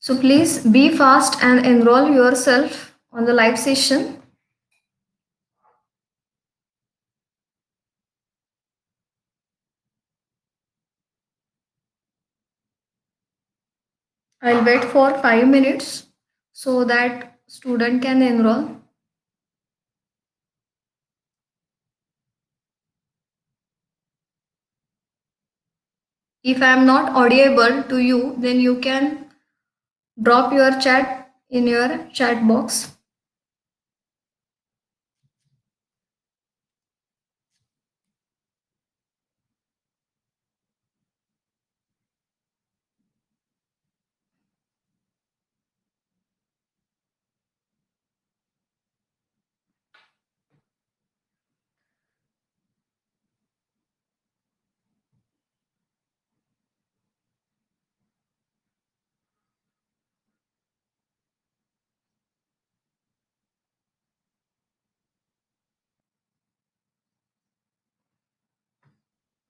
So please be fast and enroll yourself on the live session. I'll wait for 5 minutes so that student can enroll. If I am not audible to you, then you can drop your chat in your chat box.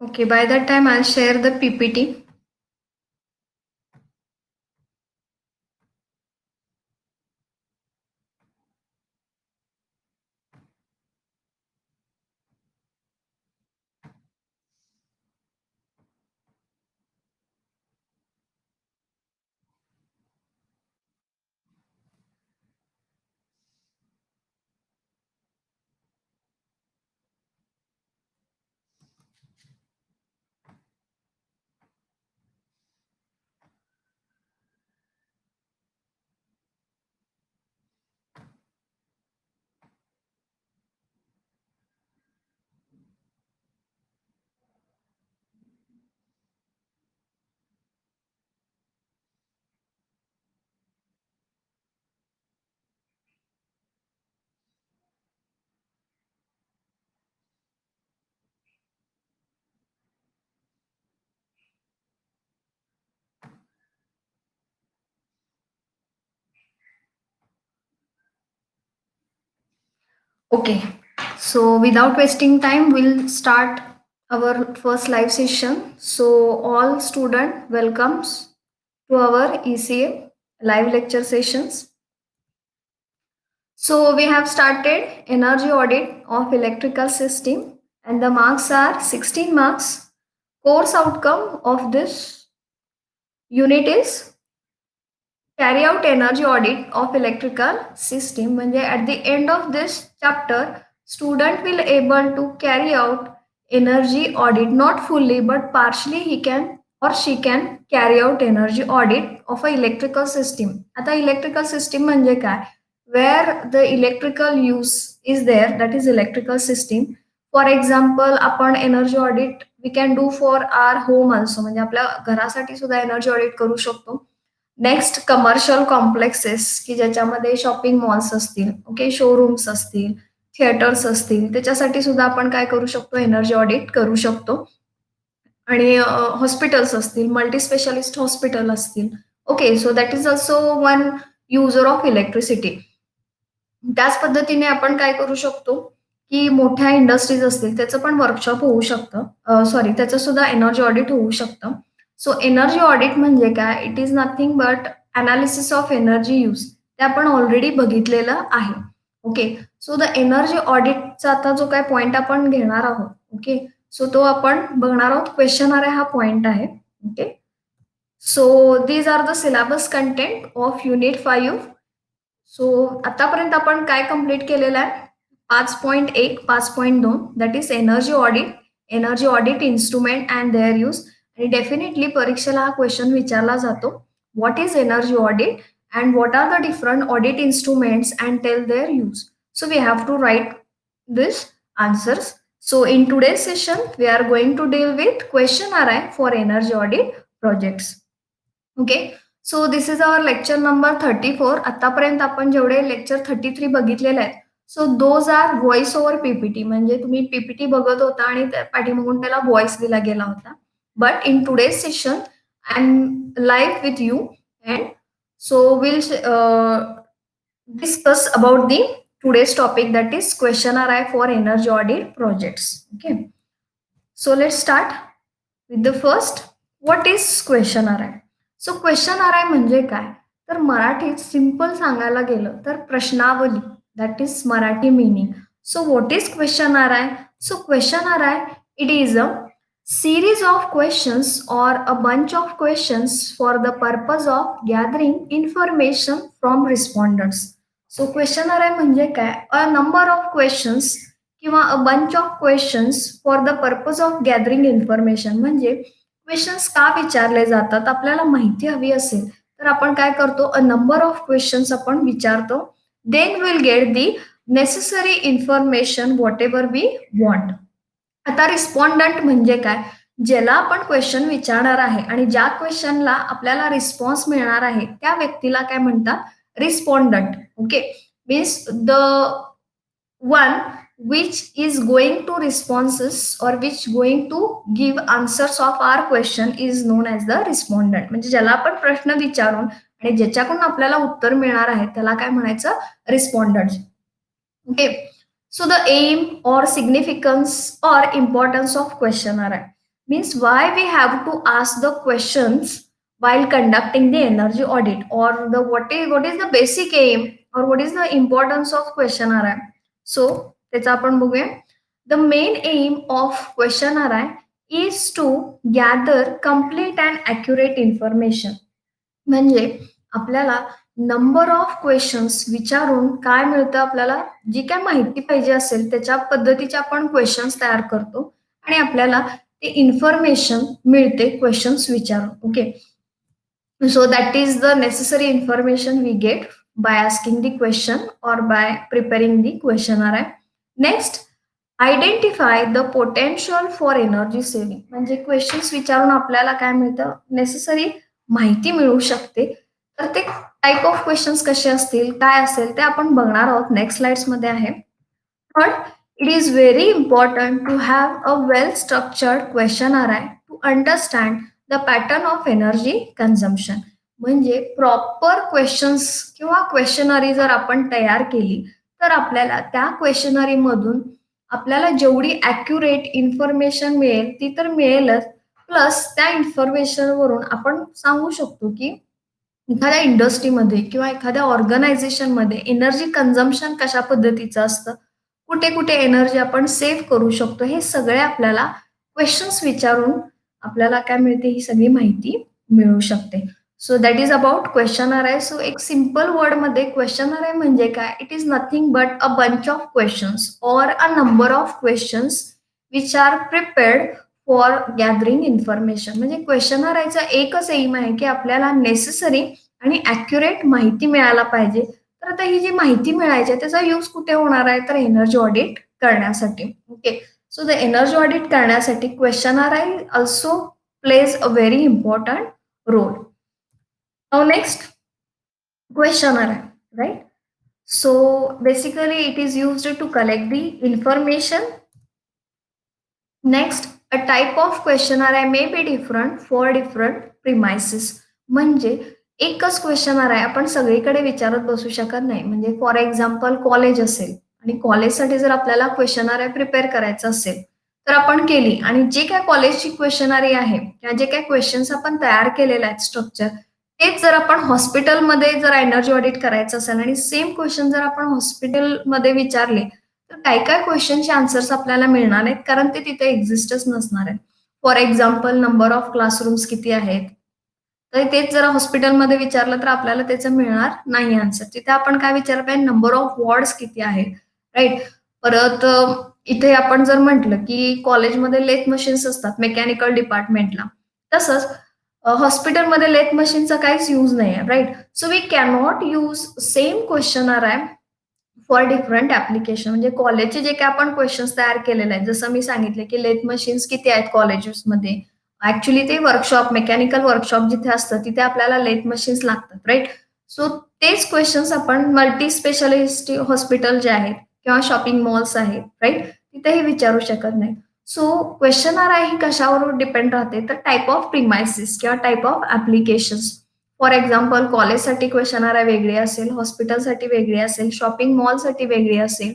Okay, by that time I'll share the PPT. Okay, so without wasting time, we'll start our first live session. So all student welcomes to our ECA live lecture sessions. So we have started energy audit of electrical system and the marks are 16 marks. Course outcome of this unit is carry out energy audit of electrical system. म्हणजे at the end of this chapter, student will able to carry out energy audit, not fully but partially he can or she can carry out energy audit of a electrical system. आता electrical system म्हणजे काय? Where the electrical use is there, that is electrical system. For example, आपण energy audit we can do for our home also, म्हणजे आपल्या घरासाठी सुद्धा energy audit करू शकतो. नेक्स्ट कमर्शियल कॉम्प्लेक्सेस की ज्याच्यामध्ये शॉपिंग मॉल्स असतील, ओके, शोरूम्स असतील, थिएटर्स असतील, त्याच्यासाठी सुद्धा आपण काय करू शकतो, एनर्जी ऑडिट करू शकतो. आणि हॉस्पिटल्स असतील, मल्टी स्पेशालिस्ट हॉस्पिटल असतील, okay, so that is also one user of electricity. त्याच पद्धतीने आपण काय करू शकतो, की मोठ्या इंडस्ट्रीज असतील त्याचं पण वर्कशॉप होऊ शकतं, सॉरी त्याचं सुद्धा एनर्जी ऑडिट होऊ शकतं. सो एनर्जी ऑडिट म्हणजे काय? It is nothing but analysis of energy use. ते आपण ऑलरेडी बघितलेलं आहे. ओके, सो द एनर्जी ऑडिटचा आता जो काय पॉइंट आपण घेणार आहोत, ओके, सो तो आपण बघणार आहोत. क्वेश्चन आहे हा पॉइंट आहे. Okay, so these are the syllabus content of unit 5. सो आतापर्यंत आपण काय कंप्लीट केलेलं आहे? 5.1, 5.2 that is energy audit instrument and their use. आणि डेफिनेटली परीक्षेला हा क्वेश्चन विचारला जातो, what is energy audit and what are the different audit instruments and tell their use. So we have to write this answers. So in today's session, we are going to deal with question array for energy audit projects. Okay. So this is our lecture number 34. आतापर्यंत आपण जेवढे lecture 33 बघितलेले आहेत, so those are voice over PPT. म्हणजे तुम्ही PPT बघत होता आणि पाठीमागून त्याला व्हॉइस दिला गेला होता. But in today's session I am live with you and so we'll discuss about the today's topic, that is question array for energy audit projects. Okay, so let's start with the first. What is question array? So question array म्हणजे काय? तर मराठीत simple सांगायला गेलं तर प्रश्नावली, that is Marathi meaning. So what is questionnaire? So questionnaire, it is a series of questions or a bunch of questions for the purpose of gathering information from respondents. So questionnaire म्हणजे काय? A number of questions किंवा a bunch of questions for the purpose of gathering information. म्हणजे questions का विचारले जातात? आपल्याला माहिती हवी असेल तर आपण काय करतो? अ नंबर ऑफ क्वेश्चन्स आपण विचारतो. Then we'll get the necessary information whatever we want. आता रिस्पॉन्डंट म्हणजे काय? ज्याला आपण क्वेश्चन विचारणार आहे आणि ज्या क्वेश्चनला आपल्याला रिस्पॉन्स मिळणार आहे, त्या व्यक्तीला काय म्हणतात? Respondent. Okay. Means the one which is going to responses or which going to give answers of our question is known as the respondent. म्हणजे ज्याला आपण प्रश्न विचारून आणि ज्याच्याकडून आपल्याला उत्तर मिळणार आहे त्याला काय म्हणायचं? Respondent. Okay. So the aim or significance or importance of questionnaire means why we have to ask the questions while conducting the energy audit, or the what is the basic aim or what is the importance of questionnaire. So त्याचा आपण बघूया. The main aim of questionnaire is to gather complete and accurate information. म्हणजे आपल्याला number of questions विचारून काय मिळतं आपल्याला? जी काय माहिती पाहिजे असेल त्याच्या पद्धतीचे आपण क्वेशन्स तयार करतो आणि आपल्याला ते इन्फॉर्मेशन मिळते क्वेशन्स विचारून. Okay. So that is the necessary information we get by asking the question or by preparing the questionnaire. Next, identify the potential for energy saving. म्हणजे क्वेश्चन्स विचारून आपल्याला काय मिळतं? नेसेसरी माहिती मिळू शकते. तर ते टाइप ऑफ क्वेश्चन्स कसे असतील, काय असेल ते आपण बघणार आहोत. नेक्स्ट स्लाइड्समध्ये आहे. Third, it is very important to have a well-structured questionnaire to understand the pattern of energy consumption. म्हणजे प्रॉपर क्वेश्चन्स किंवा क्वेश्चनरी जर आपण तयार केली तर आपल्याला त्या क्वेश्चनरी मधून आपल्याला जेवढी ॲक्युरेट इन्फॉर्मेशन मिळेल ती तर मिळेलच. प्लस त्या इन्फॉर्मेशनवरून आपण सांगू शकतो की एखाद्या इंडस्ट्रीमध्ये किंवा एखाद्या ऑर्गनायझेशनमध्ये एनर्जी कन्झम्पशन कशा पद्धतीचं असतं, कुठे-कुठे एनर्जी आपण सेव्ह करू शकतो, हे सगळे आपल्याला क्वेशन्स विचारून आपल्याला काय मिळते, ही सगळी माहिती मिळू शकते. So that is about questionnaire. So एक सिंपल वर्डमध्ये क्वेश्चनर म्हणजे काय? It is nothing but a bunch of questions or a number of questions which are prepared for gathering information. म्हणजे क्वेश्चनरायचा एकच एम आहे की आपल्याला नेसेसरी आणि ॲक्युरेट माहिती मिळायला पाहिजे. तर आता ही जी माहिती मिळायची आहे त्याचा यूज कुठे होणार आहे? तर एनर्जी ऑडिट करण्यासाठी. Okay. So the energy audit करण्यासाठी questionnaire also plays a very important role. Now next, questionnaire, right? So basically it is used to collect the information. Next, a type of questionnaire may be different for different premises. म्हणजे एकच questionnaire आहे आपण सगळीकडे विचारत बसू शकत नाही. म्हणजे फॉर एक्झाम्पल कॉलेज असेल आणि कॉलेजसाठी जर आपल्याला क्वेश्चनर प्रिपेअर करायचं असेल तर आपण केली आणि जे काय कॉलेजची क्वेश्चनरी आहे किंवा जे काही क्वेश्चन्स आपण तयार केलेले आहेत स्ट्रक्चर, तेच जर आपण हॉस्पिटलमध्ये जर एनर्जी ऑडिट करायचं असेल आणि सेम क्वेश्चन जर आपण हॉस्पिटलमध्ये विचारले तर काय-काय क्वेश्चनचे आन्सर्स आपल्याला मिळणार नाहीत, कारण ते तिथे एक्झिस्टच नसणार आहेत. For example number of classrooms किती आहेत? तर तेच जर हॉस्पिटलमध्ये विचारलं तर आपल्याला त्याचं मिळणार नाही आन्सर. तिथे आपण काय विचारलं पाहिजे? नंबर ऑफ वॉर्ड्स किती आहेत? राइट? परत इथे आपण जर म्हटलं की कॉलेजमध्ये लेथ मशीन्स असतात मेकॅनिकल डिपार्टमेंटला. तसंच हॉस्पिटलमध्ये लेथ मशीनचा काहीच यूज नाही आहे. Right? So we cannot use same questionnaire आहे फॉर डिफरंट ॲप्लिकेशन. म्हणजे कॉलेजचे जे काही आपण क्वेशन्स तयार केलेले आहेत, जसं मी सांगितले, की लेथ मशीन्स किती आहेत कॉलेजेसमध्ये. ॲक्चुअली ते वर्कशॉप, मेकॅनिकल वर्कशॉप जिथे असतं, तिथे आपल्याला लेथ मशीन्स लागतात, राइट? सो तेच क्वेशन्स आपण मल्टी स्पेशालिस्ट हॉस्पिटल जे आहेत किंवा शॉपिंग मॉल्स आहेत, राइट? तिथेही विचारू शकत नाही. सो क्वेश्चनर आहे ही कशावर डिपेंड राहते, तर टाइप ऑफ प्रिमाइसेस किंवा type of applications. For example कॉलेजसाठी क्वेश्चनर वेगळी असेल, हॉस्पिटलसाठी वेगळी असेल, शॉपिंग मॉलसाठी वेगळी असेल,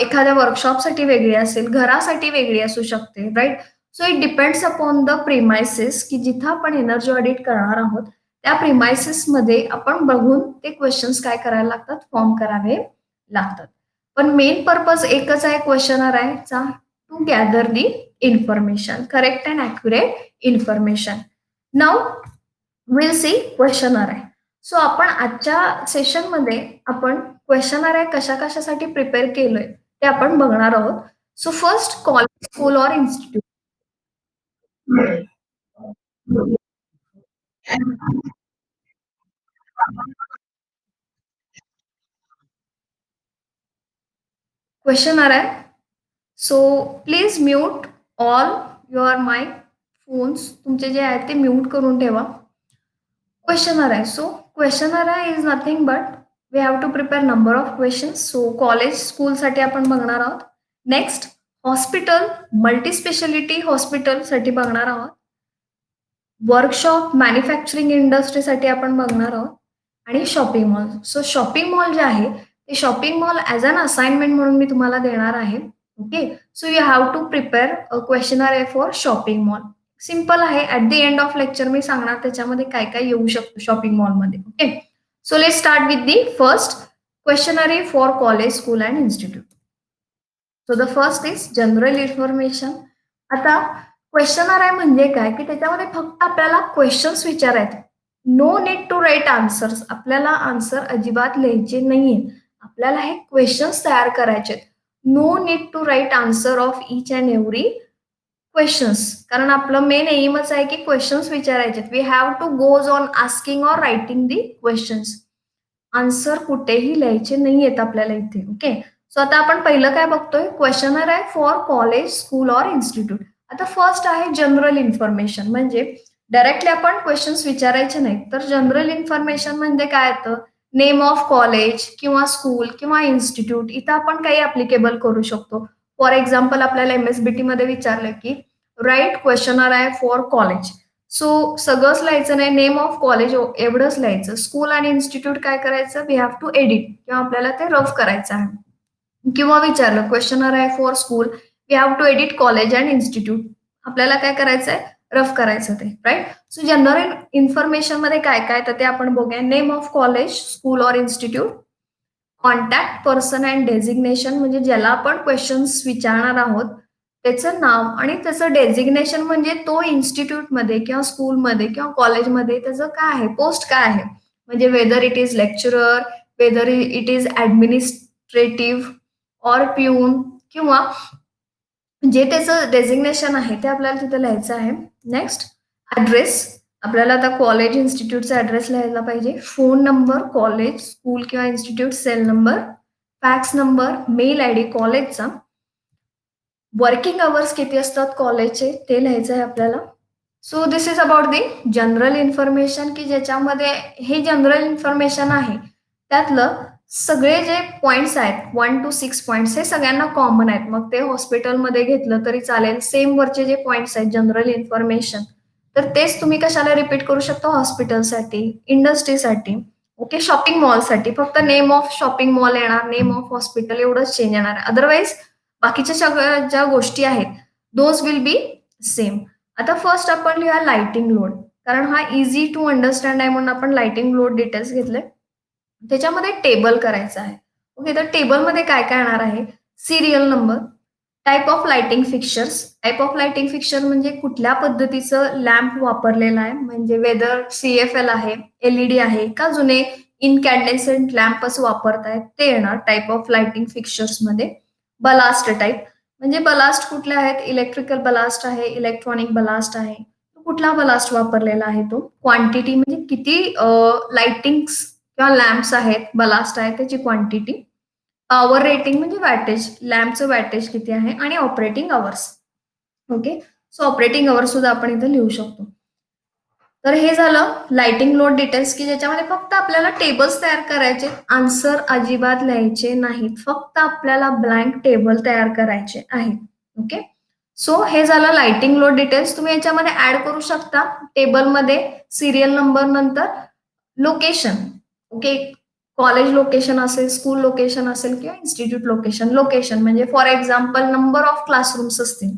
एखाद्या वर्कशॉपसाठी वेगळी असेल, घरासाठी वेगळी असू शकते, right? So it depends upon the premises की जिथं आपण एनर्जी ऑडिट करणार आहोत त्या प्रिमाइसेसमध्ये आपण बघून ते क्वेश्चन्स काय करायला लागतात, फॉर्म करावे लागतात. पण मेन पर्पज एकच आहे क्वेश्चनर आहे चा, to gather the information, correct and accurate information. Now we'll see questionnaire आहे. सो आपण आजच्या सेशनमध्ये आपण क्वेश्चनर आहे कशा कशासाठी प्रिपेअर केलंय ते आपण बघणार आहोत. सो फर्स्ट, कॉलेज, स्कूल और इन्स्टिट्यूट. क्वेश्चनर आहे. So please mute all your mic, phones तुमचे जे आहेत ते म्यूट करून ठेवा. क्वेश्चनर आहे. सो क्वेश्चनर आहे is nothing but we have to prepare number of questions. So college स्कूलसाठी आपण बघणार आहोत. नेक्स्ट, हॉस्पिटल, मल्टीस्पेशालिटी हॉस्पिटलसाठी बघणार आहोत. वर्कशॉप, मॅन्युफॅक्चरिंग इंडस्ट्रीसाठी आपण बघणार आहोत. आणि shopping mall. So shopping mall जे आहे ते shopping mall as an assignment म्हणून मी तुम्हाला देणार आहे. Okay. So you have to prepare a questionnaire आहे फॉर शॉपिंग मॉल. सिंपल आहे. At the end of lecture मी सांगणार त्याच्यामध्ये काय काय येऊ शकतं शॉपिंग मॉलमध्ये. Okay. So let start with the first questionnaire for college, school and institute. So the first is general information. आता क्वेश्चनर आहे म्हणजे काय, की त्याच्यामध्ये फक्त आपल्याला क्वेश्चन्स विचारायचे. No need to write answers. आपल्याला आन्सर अजिबात लिहायचे नाहीये. आपल्याला हे क्वेश्चन्स तयार करायचे. No need to write answer of each and every questions. कारण आपलं मेन एमच आहे की क्वेश्चन्स विचारायचे. We have to goes on asking or writing the questions. Answer कुठेही लिहायचे नाहीयेत आपल्याला इथे. ओके. सो आता आपण पहिलं काय बघतोय, क्वेश्चनर आहे for college, school or institute. आता फर्स्ट आहे जनरल इन्फॉर्मेशन. म्हणजे डायरेक्टली आपण क्वेश्चन्स विचारायचे नाहीत. तर जनरल इन्फॉर्मेशन म्हणजे काय येतं, नेम ऑफ कॉलेज किंवा स्कूल किंवा इन्स्टिट्यूट इथं आपण काही ऍप्लिकेबल करू शकतो. फॉर एक्झाम्पल आपल्याला एमएसबीटी मध्ये विचारलं की राईट क्वेश्चनर आहे फॉर कॉलेज. सो सगळंच लिहायचं नाही, नेम ऑफ कॉलेज एवढंच लिहायचं. स्कूल आणि इन्स्टिट्यूट काय करायचं, वी हॅव टू एडिट किंवा आपल्याला ते रफ करायचं आहे. किंवा विचारलं क्वेश्चनर आहे for school, we have to edit college and institute. आपल्याला काय करायचंय, रफ करायचं ते. राईट. सो जनरल इन्फॉर्मेशन मध्ये काय काय तर ते आपण बघूया. Name of college, school or institute, contact person and designation म्हणजे ज्याला आपण क्वेश्चन्स विचारणार आहोत त्याचं नाव आणि त्याचं डेझिग्नेशन म्हणजे तो इन्स्टिट्यूटमध्ये किंवा स्कूलमध्ये किंवा कॉलेजमध्ये त्याचं काय आहे, पोस्ट काय आहे. म्हणजे weather it is lecturer, weather it is administrative or peon किंवा जे त्याचं डेझिग्नेशन आहे ते आपल्याला तिथे लिहायचं आहे. Next, address. आपल्याला आता कॉलेज, इन्स्टिट्यूटचा ॲड्रेस लिहायला पाहिजे. फोन नंबर, कॉलेज, स्कूल किंवा institute cell number, fax number, mail I D कॉलेजचा, वर्किंग अवर्स किती असतात कॉलेजचे ते लिहायचं आहे आपल्याला. So this is about the general information, की ज्याच्यामध्ये हे जनरल इन्फॉर्मेशन आहे त्यातलं सगळे जे पॉइंट्स आहेत 1 to 6 पॉइंट्स हे सगळ्यांना कॉमन आहेत. मग ते हॉस्पिटलमध्ये घेतलं तरी चालेल. सेम वरचे जे पॉइंट्स आहेत जनरल इन्फॉर्मेशन तर तेच तुम्ही कशाला रिपीट करू शकता, हॉस्पिटलसाठी, इंडस्ट्रीसाठी, ओके, शॉपिंग मॉलसाठी. फक्त नेम ऑफ शॉपिंग मॉल येणार, नेम ऑफ हॉस्पिटल एवढंच चेंज येणार आहे. अदरवाईज बाकीच्या सगळ्या ज्या गोष्टी आहेत दोज विल बी सेम. आता फर्स्ट आपण लिहूया लाइटिंग लोड. कारण हा इझी टू अंडरस्टँड आहे म्हणून आपण लाइटिंग लोड डिटेल्स घेतले. त्याच्यामध्ये टेबल करायचं आहे. ओके. तर टेबलमध्ये काय काय येणार आहे, serial number, type of lighting fixtures. Type of lighting fixture म्हणजे कुठल्या पद्धतीचं लॅम्प वापरलेला आहे, म्हणजे वेदर CFL आहे, LED आहे का जुने इनकॅन्डेसेंट लॅम्पच वापरतायत ते येणार टाइप ऑफ लाइटिंग फिक्चर्स मध्ये. बलास्ट टाइप म्हणजे बलास्ट कुठले आहेत, इलेक्ट्रिकल बलास्ट आहे, इलेक्ट्रॉनिक बलास्ट आहे, तो कुठला बलास्ट वापरलेला आहे तो. क्वांटिटी म्हणजे किती लाइटिंग्स किंवा लॅम्प्स आहेत, बलास्ट आहे त्याची क्वांटिटी. पॉवर रेटिंग म्हणजे वॅटेज, लॅम्पचं वॅटेज किती आहे आणि operating hours. Okay. So operating hours सुद्धा आपण इथे लिहू शकतो. तर हे झालं लाइटिंग लोड डिटेल्स, की ज्याच्यामध्ये फक्त आपल्याला टेबल्स तयार करायचे, आन्सर अजिबात लिहायचे नाहीत. फक्त आपल्याला ब्लँक टेबल तयार करायचे आहे. ओके. सो हे झालं लाइटिंग लोड डिटेल्स. तुम्ही याच्यामध्ये ऍड करू शकता टेबलमध्ये सिरियल नंबर नंतर लोकेशन. ओके. कॉलेज लोकेशन असेल, स्कूल लोकेशन असेल किंवा इन्स्टिट्यूट लोकेशन. लोकेशन म्हणजे for example number of classrooms असतील.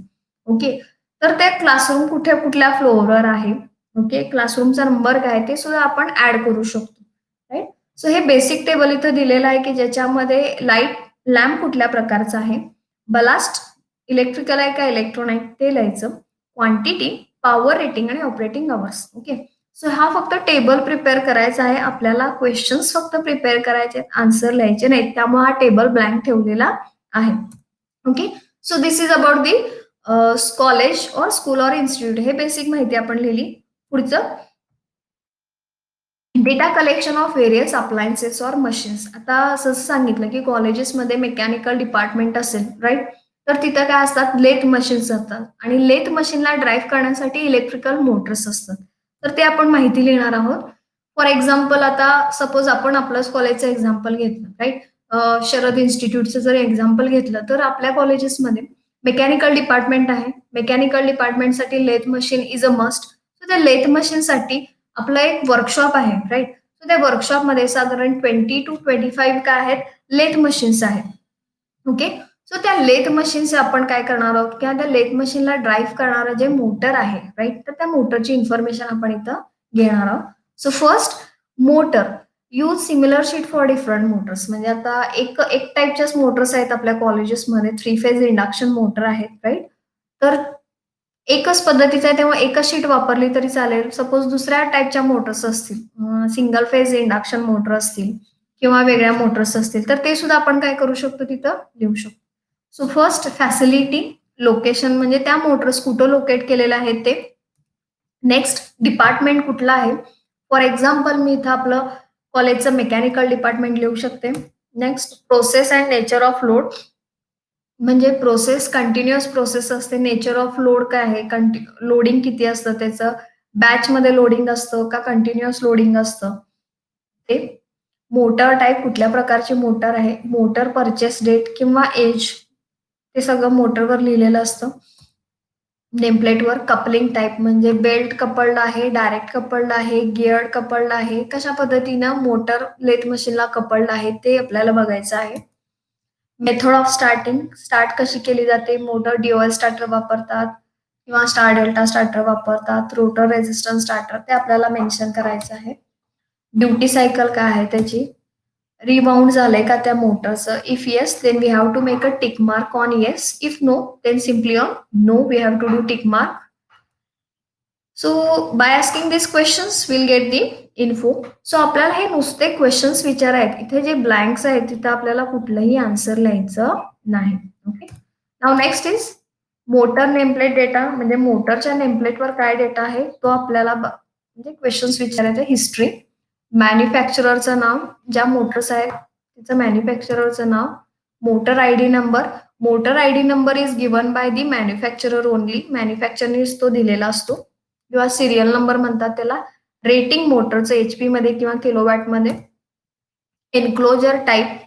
ओके. तर ते क्लासरूम कुठे कुठल्या फ्लोअरवर आहे, ओके. क्लासरूमचा नंबर काय ते सुद्धा आपण ऍड करू शकतो. राईट. सो हे बेसिक टेबल इथं दिलेलं आहे की ज्याच्यामध्ये लाईट लॅम्प कुठल्या प्रकारचा आहे, बलास्ट इलेक्ट्रिकल आहे का इलेक्ट्रॉनिक ते लिहायचं, क्वांटिटी, पॉवर रेटिंग आणि ऑपरेटिंग अवर्स. ओके. सो हा फक्त टेबल प्रिपेअर करायचा आहे. आपल्याला क्वेश्चन्स फक्त प्रिपेअर करायचे आहेत, आन्सर लिहायचे नाहीत. त्यामुळे हा टेबल ब्लँक ठेवलेला आहे. Okay. So this is about the college और स्कूल और इन्स्टिट्यूट. हे बेसिक माहिती आपण लिहिली. पुढचं data collection of various appliances or machines. आता असं सांगितलं की कॉलेजेसमध्ये मेकॅनिकल डिपार्टमेंट असेल, राईट. तर तिथं काय असतात, लेथ मशीन्स असतात आणि लेथ मशीनला ड्राईव्ह करण्यासाठी इलेक्ट्रिकल मोटर्स असतात. तर ते आपण माहिती लिहिणार आहोत. फॉर एक्झाम्पल आता सपोज आपण आपलंच कॉलेजचं एक्झाम्पल घेतलं, राईट. शरद इन्स्टिट्यूटचं जर एक्झाम्पल घेतलं तर आपल्या कॉलेजेसमध्ये मेकॅनिकल डिपार्टमेंट आहे. मेकॅनिकल डिपार्टमेंटसाठी lathe machine is a must. तर त्या लेथ मशीनसाठी आपलं एक वर्कशॉप आहे, राईट. तर त्या वर्कशॉपमध्ये साधारण 20 to 25 काय आहेत, लेथ मशीन्स आहेत. ओके. सो त्या लेथ मशीन्स आपण काय करणार आहोत, किंवा त्या लेथ मशीनला ड्राईव्ह करणारं जे मोटर आहे, राईट. तर त्या मोटरची इन्फॉर्मेशन आपण इथं घेणार आहोत. So first, motor use similar sheet for different Motors. म्हणजे आता एक टाईपच्याच मोटर्स आहेत आपल्या कॉलेजेसमध्ये, 3 फेज इंडक्शन मोटर आहेत, राईट. तर एकच पद्धतीचं आहे तेव्हा एकच शीट वापरली तरी चालेल. सपोज दुसऱ्या टाईपच्या मोटर्स असतील, सिंगल फेज इंडक्शन मोटर असतील किंवा वेगळ्या मोटर्स असतील, तर ते सुद्धा आपण काय करू शकतो, तिथं लिहू शकतो. सो फर्स्ट, फॅसिलिटी, लोकेशन म्हणजे त्या मोटर्स कुठं लोकेट केलेल्या आहेत ते. नेक्स्ट, डिपार्टमेंट कुठला आहे. फॉर एक्झाम्पल मी इथं आपलं कॉलेजचं मेकॅनिकल डिपार्टमेंट लिहू शकते. Next, process and nature of load. म्हणजे प्रोसेस कंटिन्युअस प्रोसेस असते. नेचर ऑफ लोड काय आहे, लोडिंग किती असतं त्याचं, बॅचमध्ये लोडिंग असतं का कंटिन्युअस लोडिंग असतं ते. मोटर टाईप कुठल्या प्रकारची मोटर आहे, मोटर परचेस डेट किंवा एज, ते सगळं मोटरवर लिहिलेलं असतं. नेमप्लेटवर कपलिंग टाईप म्हणजे बेल्ट कपल्ड आहे, डायरेक्ट कपल्ड आहे, गिअर्ड कपल्ड आहे, कशा पद्धतीनं मोटर लेथ मशीनला कपल्ड आहे ते आपल्याला बघायचं आहे. मेथड ऑफ स्टार्टिंग, स्टार्ट कशी केली जाते, मोटर ड्युअल स्टार्टर वापरतात किंवा स्टार डेल्टा स्टार्टर वापरतात, रोटर रेझिस्टन्स स्टार्टर ते आपल्याला मेन्शन करायचं आहे. ड्युटी सायकल काय आहे त्याची, रिबाउंड झालंय का त्या मोटरचं, if yes then we have to make a tick mark on yes, if no then simply on no we have to do tick mark. So by asking this questions will get the info. So आपल्याला हे नुसते questions विचारायत, इथे जे blanks आहेत तिथं आपल्याला कुठलंही answer लिहायचं नाही. Okay. Now next is motor nameplate data. म्हणजे मोटरच्या नेमप्लेटवर काय डेटा आहे तो आपल्याला म्हणजे क्वेश्चन्स विचारायचे. हिस्ट्री, मॅन्युफॅक्चररचं नाव, ज्या मोटर्स आहेत त्याचं मॅन्युफॅक्चररचं नाव, motor I D number. Motor I D number is given by the manufacturer only. मॅन्युफॅक्चरनेच तो दिलेला असतो किंवा सिरियल नंबर म्हणतात त्याला. रेटिंग मोटरचं एचपी मध्ये किंवा किलोवॅट मध्ये. एन्क्लोजर टाईप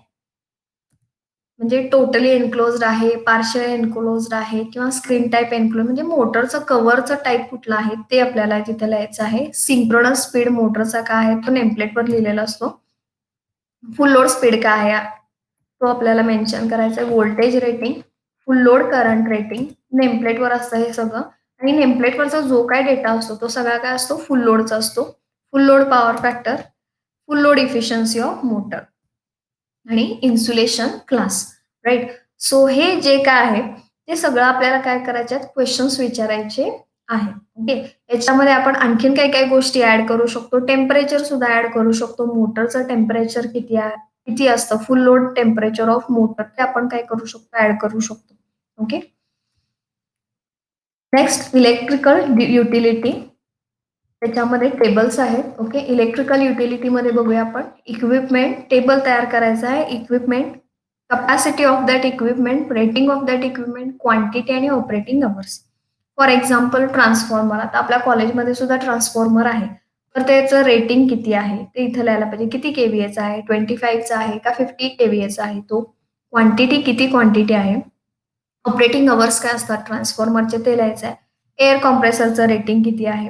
म्हणजे टोटली एन्क्लोज्ड आहे, पार्शियल एन्क्लोज्ड आहे किंवा स्क्रीन टाईप एन्क्लोज, म्हणजे मोटरचं कव्हरचं टाईप कुठलं आहे ते आपल्याला तिथे लिहायचं आहे. सिंक्रोनस स्पीड मोटरचा काय आहे तो नेमप्लेटवर लिहिलेला असतो. फुल लोड स्पीड काय आहे तो आपल्याला मेन्शन करायचा आहे. Voltage rating, full load current rating, नेमप्लेटवर असतं हे सगळं. आणि नेमप्लेटवरचा जो काय डेटा असतो तो सगळा काय असतो, फुल लोडचा असतो. फुल load power factor, full load efficiency of motor आणि इन्सुलेशन क्लास, राईट. सो हे जे काय आहे ते सगळं आपल्याला काय करायचे आहेत, क्वेश्चन्स विचारायचे आहे. ओके. याच्यामध्ये आपण आणखीन काही काही गोष्टी ऍड करू शकतो. टेम्परेचर सुद्धा ऍड करू शकतो. मोटरचं टेम्परेचर किती आहे, किती असतं, full load temperature of motor ते आपण काय करू शकतो, ऍड करू शकतो. ओके. Next, electrical utility. त्याच्यामध्ये टेबल्स आहेत. ओके. इलेक्ट्रिकल युटिलिटीमध्ये बघूया आपण. इक्विपमेंट टेबल तयार करायचा आहे. Equipment, capacity of that equipment, rating of that equipment, quantity आणि operating hours. For example transformer. आता आपल्या कॉलेजमध्ये सुद्धा ट्रान्सफॉर्मर आहे. तर त्याचं रेटिंग किती आहे ते इथं लिहायला पाहिजे. किती केव्हीएचा आहे, 25चा आहे का 50 केव्हीएचा आहे तो. क्वांटिटी, किती क्वांटिटी आहे. ऑपरेटिंग अवर्स काय असतात ट्रान्सफॉर्मरचे ते लिहायचं आहे. एअर कॉम्प्रेसरचं रेटिंग किती आहे,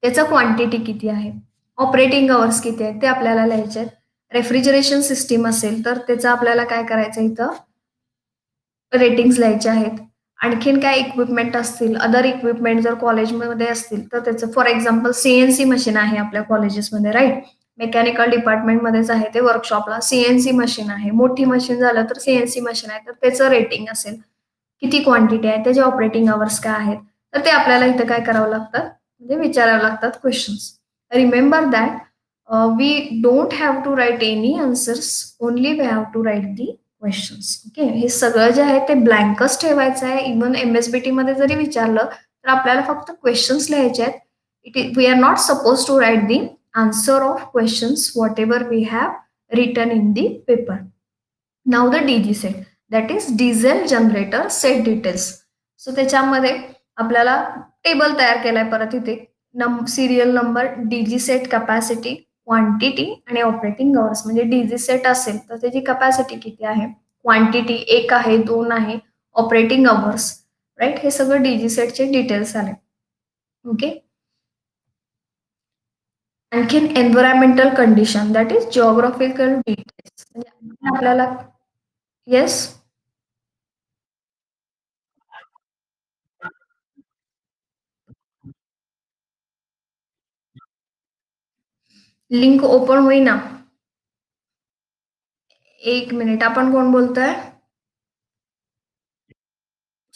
त्याचं क्वांटिटी किती आहे, ऑपरेटिंग अवर्स किती आहेत ते आपल्याला लिहायचे आहेत. रेफ्रिजरेशन सिस्टीम असेल तर त्याचं आपल्याला काय करायचं इथं रेटिंग्स लिहायचे आहेत. आणखीन काय इक्विपमेंट असतील, अदर इक्विपमेंट जर कॉलेजमध्ये असतील, तर त्याचं फॉर एक्झाम्पल सी मशीन आहे आपल्या कॉलेजेसमध्ये राइट? मेकॅनिकल डिपार्टमेंटमध्येच आहे ते वर्कशॉपला. सी मशीन आहे. मोठी मशीन झालं तर सी मशीन आहे. तर त्याचं रेटिंग असेल. किती क्वांटिटी आहे, त्याचे ऑपरेटिंग अवर्स काय आहेत. तर ते आपल्याला इथं काय करावं लागतात, म्हणजे विचारावं लागतात questions. Remember that we don't have to write any answers, only we have to write the questions. Okay. हे सगळं जे आहे ते ब्लँकच ठेवायचं आहे. इव्हन एम-एस-बी-टीमध्ये जरी विचारलं, तर आपल्याला फक्त क्वेशन्स लिहायचे आहेत. We are not suppose to write the answer of questions whatever we have written in the paper. Now the DG set, that is diesel generator set details. So त्याच्यामध्ये आपल्याला टेबल तयार केलाय परत इथे. Serial number, DG set capacity, quantity आणि operating hours. म्हणजे DG set असेल तर त्याची कॅपॅसिटी किती आहे, क्वांटिटी एक आहे, दोन आहे, ऑपरेटिंग अवर्स, राईट. हे सगळं डीजी सेटचे डिटेल्स आले. ओके. आणखीन environmental condition, that is geographical details. म्हणजे आपल्याला येस. लिंक ओपन होईना. एक मिनिट, आपण कोण बोलतोय?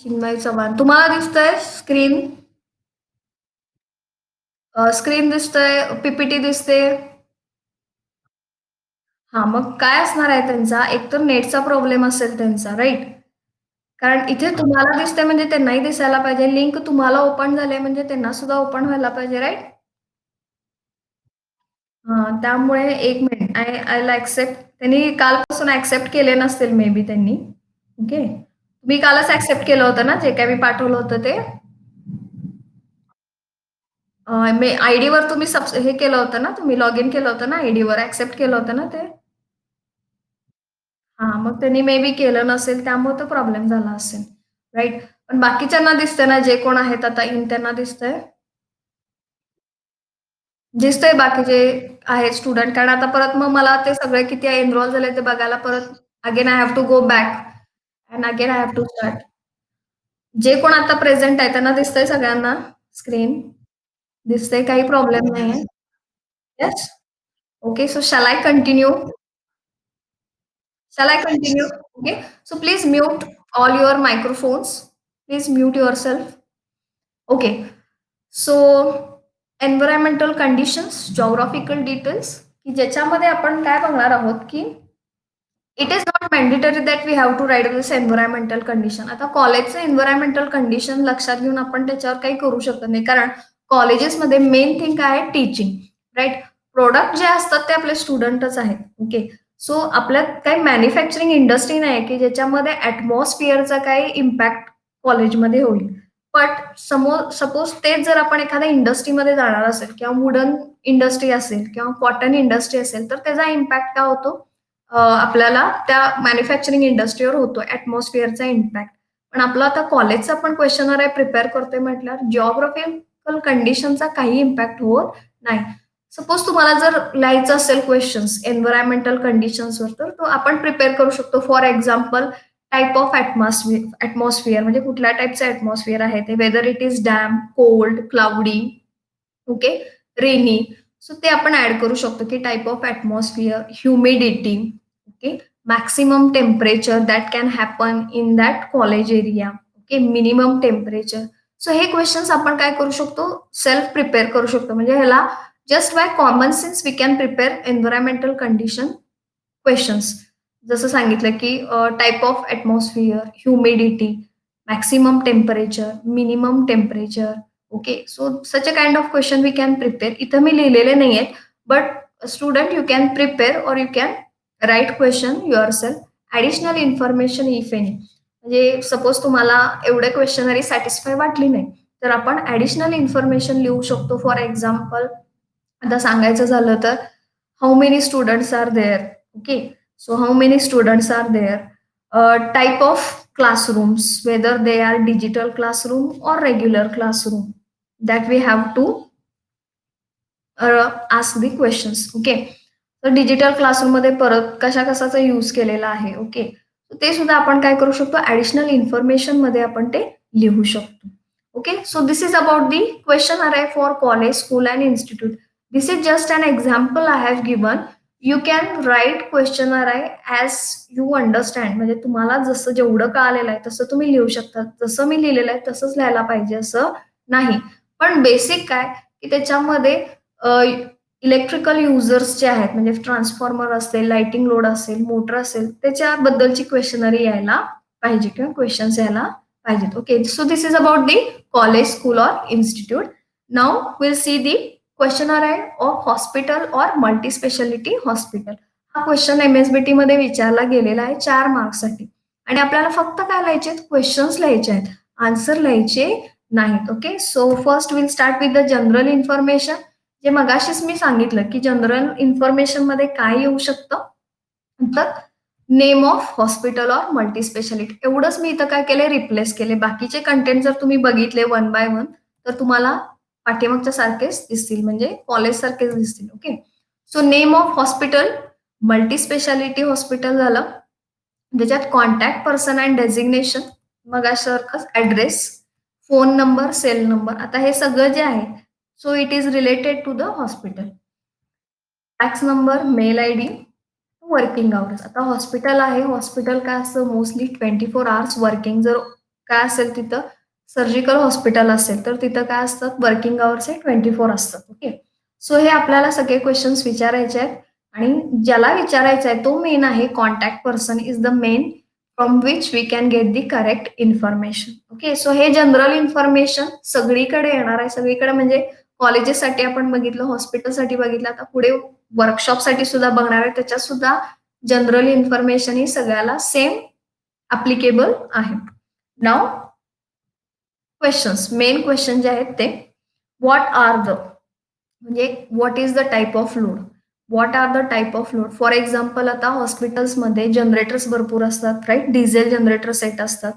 चिन्मय चव्हाण. तुम्हाला दिसतंय स्क्रीन? स्क्रीन दिसतंय, पीपीटी दिसते. हा, मग काय असणार आहे त्यांचा, एक तर नेटचा प्रॉब्लेम असेल त्यांचा, राईट. कारण इथे तुम्हाला दिसतंय म्हणजे त्यांनाही दिसायला पाहिजे. लिंक तुम्हाला ओपन झाले म्हणजे त्यांना सुद्धा ओपन व्हायला पाहिजे, राईट. त्यामुळे एक मिनिट, आय विल ऍक्सेप्ट. त्यांनी कालपासून ऍक्सेप्ट केले नसतील मे बी त्यांनी. ओके. तुम्ही कालच ऍक्सेप्ट केलं होतं ना, जे काय मी पाठवलं होतं ते. आयडीवर तुम्ही हे केलं होतं ना, तुम्ही लॉग इन केलं होतं ना, आयडीवर ऍक्सेप्ट केलं होतं ना ते. मग त्यांनी मे बी केलं नसेल, त्यामुळे तो प्रॉब्लेम झाला असेल, राईट. पण बाकीच्यांना दिसतंय ना, जे कोण आहेत आता इन त्यांना दिसतंय. दिसतंय बाकीचे आहेत स्टुडंट, कारण आता परत मग मला ते सगळे किती एनरोल झाले ते बघायला परत again I have to go back and again I have to start. जे कोण आता प्रेझेंट आहे त्यांना दिसतंय सगळ्यांना स्क्रीन? दिसतंय, काही प्रॉब्लेम नाहीये. Yes. Okay. So shall I continue? Shall I continue? Okay. So please mute all your microphones. Please mute yourself. Okay. So environmental conditions, geographical details, की ज्याच्यामध्ये आपण काय बघणार आहोत की it is not mandatory that we have to write this environmental condition. आता कॉलेजचं environmental condition लक्षात घेऊन आपण त्याच्यावर काही करू शकत नाही, कारण कॉलेजेसमध्ये मेन थिंग काय आहे, टीचिंग, राईट. प्रोडक्ट जे असतात ते आपले स्टुडंटच आहेत. ओके. सो आपल्यात काही मॅन्युफॅक्चरिंग इंडस्ट्री नाही की ज्याच्यामध्ये ॲटमॉस्फिअरचा काही इम्पॅक्ट कॉलेजमध्ये होईल. बट समोर सपोज तेच जर आपण एखाद्या इंडस्ट्रीमध्ये जाणार असेल किंवा वुडन इंडस्ट्री असेल किंवा कॉटन इंडस्ट्री असेल, तर त्याचा इम्पॅक्ट काय होतो, आपल्याला त्या मॅन्युफॅक्चरिंग इंडस्ट्रीवर होतो ॲटमॉस्फिअरचा इम्पॅक्ट. पण आपलं आता कॉलेजचा पण क्वेश्चनर आहे प्रिपेअर करतोय म्हटल्यावर जिओग्राफिकल कंडिशनचा काही इम्पॅक्ट होत नाही. सपोज तुम्हाला जर लिहायचं असेल क्वेश्चन्स एन्व्हायरमेंटल कंडिशन्सवर, तर तो आपण प्रिपेअर करू शकतो. For example, type of atmosphere म्हणजे कुठल्या टाइपचं ॲटमॉस्फिअर आहे ते, weather it is dam, cold, cloudy, okay, rainy. So ते आपण ऍड करू शकतो की type of atmosphere, humidity, okay, maximum temperature that can happen in that college area, okay, minimum temperature. So हे क्वेश्चन्स आपण काय करू शकतो, सेल्फ प्रिपेअर करू शकतो. म्हणजे ह्याला just by common sense we can prepare environmental condition questions. जसं सांगितलं की type of atmosphere, humidity, maximum temperature, minimum temperature. Okay. So such a kind of question we can prepare. इथं मी लिहिलेले नाही आहेत, but student you can prepare or you can write question yourself. Additional information if any. म्हणजे suppose तुम्हाला एवढे questionnaire satisfy वाटली नाही, तर आपण ॲडिशनल इन्फॉर्मेशन लिहू शकतो. फॉर एक्झाम्पल, आता सांगायचं झालं तर, how many students are there. Okay. So how many students are there, type of classrooms, whether they are digital classroom or regular classroom, that we have to ask the questions. Okay. तर digital classroom मध्ये परत कशा कशाचा use केलेला आहे. Okay. ते सुद्धा आपण काय करू शकतो, ॲडिशनल इन्फॉर्मेशनमध्ये आपण ते लिहू शकतो. Okay. So this is about the questionnaire for college, school and institute. This is just an example I have given. You can write questionnaire as you understand. म्हणजे तुम्हाला जसं जेवढं कळालेलं आहे तसं तुम्ही लिहू शकता. जसं मी लिहिलेलं आहे तसंच लिहायला पाहिजे असं नाही. पण बेसिक काय, की त्याच्यामध्ये इलेक्ट्रिकल युजर्स जे आहेत म्हणजे ट्रान्सफॉर्मर असेल, लाइटिंग लोड असेल, मोटर असेल, त्याच्याबद्दलची क्वेशनरी यायला पाहिजे किंवा क्वेशन्स यायला पाहिजेत. Okay. So this is about the college, school or institute. Now we'll C the question array of hospital or multi speciality hospital. हा क्वेश्चन MSBT मध्ये विचारला गेलेला आहे 4 मार्क्ससाठी. आणि आपल्याला फक्त काय लिहायचे आहेत? क्वेश्चन्स लिहायचे आहेत. आन्सर लिहायचे नाहीत. Okay. So first will start with the general information. जे मगाशीच मी सांगितलं, की जनरल इन्फॉर्मेशनमध्ये काय येऊ शकतं? तर name of hospital or multi speciality एवढंच मी इथं काय केलंय रिप्लेस केले. बाकीचे कंटेंट जर तुम्ही बघितले वन बाय वन तर तुम्हाला पाठीमागच्या सारखेच दिसतील म्हणजे कॉलेज सारखेच दिसतील. Okay. So name of hospital, multi speciality hospital झालं. त्याच्यात कॉन्टॅक्ट पर्सन अँड डेझिग्नेशन, मग सारखंच address, phone number, cell number. आता हे सगळं जे आहे so it is related to the hospital. Fax number, mail ID, working hours. आता हॉस्पिटल आहे, हॉस्पिटल काय असतं मोस्टली 24 आवर्स वर्किंग. जर काय असेल तिथं सर्जिकल हॉस्पिटल असेल तर तिथं काय असतात वर्किंग आवर्स हे 24 असतात. ओके. सो हे आपल्याला सगळे क्वेश्चन्स विचारायचे आहेत आणि ज्याला विचारायचं आहे तो मेन आहे contact person is the main from which we can get the correct information. Okay. So हे जनरल इन्फॉर्मेशन सगळीकडे येणार आहे. सगळीकडे म्हणजे कॉलेजेससाठी आपण बघितलं, हॉस्पिटलसाठी बघितलं, आता पुढे वर्कशॉपसाठी सुद्धा बघणार आहे. त्याच्यात सुद्धा जनरल इन्फॉर्मेशन ही सगळ्याला सेम ॲप्लिकेबल आहे. नाऊ क्वेश्चन्स, मेन क्वेश्चन जे आहेत ते व्हॉट आर द म्हणजे what is the type of load. What are the type of load. For example आता हॉस्पिटल्समध्ये जनरेटर्स भरपूर असतात, राईट. डिझेल जनरेटर सेट असतात.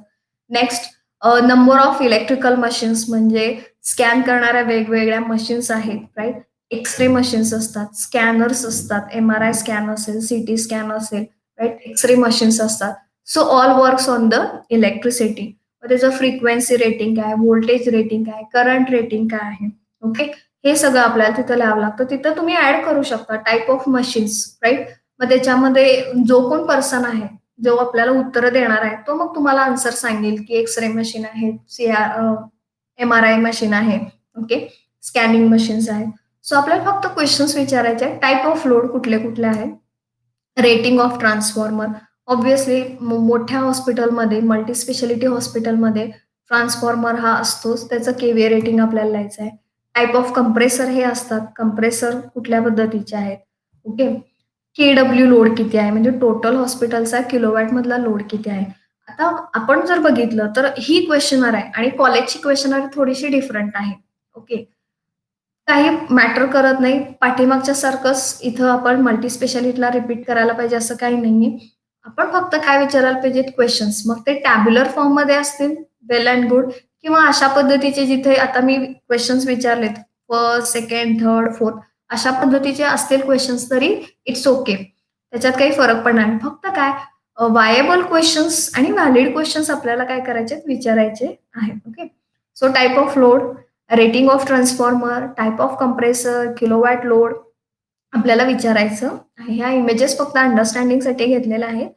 Next number of electrical machines म्हणजे स्कॅन करणाऱ्या वेगवेगळ्या मशीन्स आहेत, राईट. एक्स-रे मशीन्स असतात, स्कॅनर्स असतात, MRI स्कॅन असेल, CT स्कॅन असेल, राईट. एक्स-रे मशीन्स असतात. So all works on the electricity. त्याचं फ्रिक्वेन्सी रेटिंग काय, व्होल्टेज रेटिंग काय, करंट रेटिंग काय आहे. ओके. हे सगळं आपल्याला तिथं लिहावं लागतं. तिथं तुम्ही ऍड करू शकता टाइप ऑफ मशीन्स, राईट. मग त्याच्यामध्ये जो कोण पर्सन आहे, जो आपल्याला उत्तर देणार आहे, तो मग तुम्हाला आन्सर सांगेल की एक्स-रे मशीन आहे, MRI मशीन आहे, ओके. स्कॅनिंग मशीन्स आहेत. सो आपल्याला फक्त क्वेश्चन्स विचारायचे आहेत. टाइप ऑफ लोड कुठले कुठले आहेत. Rating of transformer. ऑब्व्हियसली मोठ्या हॉस्पिटलमध्ये, मल्टी स्पेशालिटी हॉस्पिटलमध्ये ट्रान्सफॉर्मर हा असतोच. त्याचं KVA रेटिंग आपल्याला लिहायचं आहे. टाइप ऑफ कंप्रेसर हे असतात. कंप्रेसर कुठल्या पद्धतीचे आहेत. ओके. KW लोड किती आहे म्हणजे टोटल हॉस्पिटलचा किलोवॅट मधला लोड किती आहे. आता आपण जर बघितलं तर ही क्वेश्चनर आहे आणि कॉलेजची क्वेश्चनर थोडीशी डिफरंट आहे. ओके. काही मॅटर करत नाही. पाठीमागच्या सारखंच इथं आपण मल्टी स्पेशालिटीला रिपीट करायला पाहिजे असं काही नाहीये. आपण फक्त काय विचारायला पाहिजेत क्वेशन्स. मग ते टॅब्युलर फॉर्ममध्ये असतील, वेल अँड गुड किंवा अशा पद्धतीचे जिथे आता मी क्वेशन्स विचारलेत फर्स्ट, सेकंड, थर्ड, फोर्थ अशा पद्धतीचे असतील क्वेशन्स तरी इट्स ओके. त्याच्यात काही फरक पडणार नाही. फक्त काय वायबल क्वेशन्स आणि व्हॅलिड क्वेशन्स आपल्याला काय करायचे विचारायचे आहेत. Okay. So type of load, rating of transformer, type of compressor, kilowatt load आपल्याला विचारायचं आहे. ह्या इमेजेस फक्त अंडरस्टँडिंगसाठी घेतलेल्या आहेत.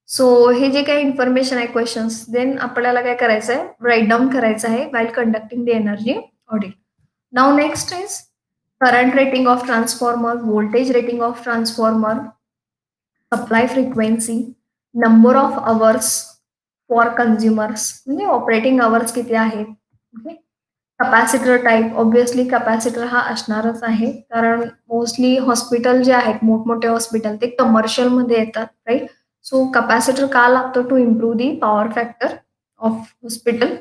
सो हे जे काही इन्फॉर्मेशन आहे क्वेश्चन्स देन आपल्याला काय करायचं आहे राईट डाऊन करायचं आहे while conducting the energy audit. Now next is current rating of transformer, voltage rating of transformer, supply frequency, number of hours for consumers म्हणजे ऑपरेटिंग अवर्स किती आहेत. Okay. Capacitor type, obviously capacitor हा असणारच आहे कारण mostly hospital जे आहेत मोठमोठे हॉस्पिटल ते कमर्शियलमध्ये येतात, राईट. सो कॅपॅसिटर का लागतो to improve the power factor of hospital.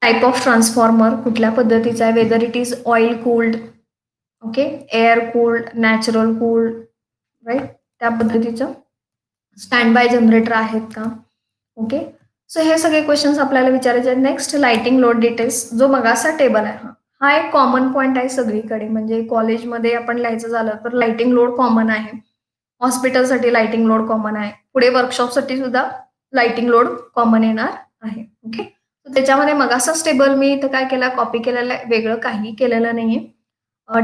Type of transformer कुठल्या पद्धतीचा आहे, whether it is oil cooled, okay, air cooled, natural cooled, right. त्या पद्धतीचं स्टँड बाय जनरेटर आहेत का. ओके. सो हे सगळे क्वेश्चन्स आपल्याला विचारायचे आहेत. नेक्स्ट लाइटिंग लोड डिटेल्स जो मगाचा टेबल आहे हा एक कॉमन पॉईंट आहे सगळीकडे म्हणजे कॉलेजमध्ये आपण लिहायचं झालं तर लाइटिंग लोड कॉमन आहे. हॉस्पिटलसाठी लाइटिंग लोड कॉमन आहे. पुढे वर्कशॉपसाठी सुद्धा लाइटिंग लोड कॉमन येणार आहे. ओके. त्याच्यामध्ये मगाचाच टेबल मी इथं काय केला, कॉपी केलेला आहे. वेगळं काही केलेलं नाहीये.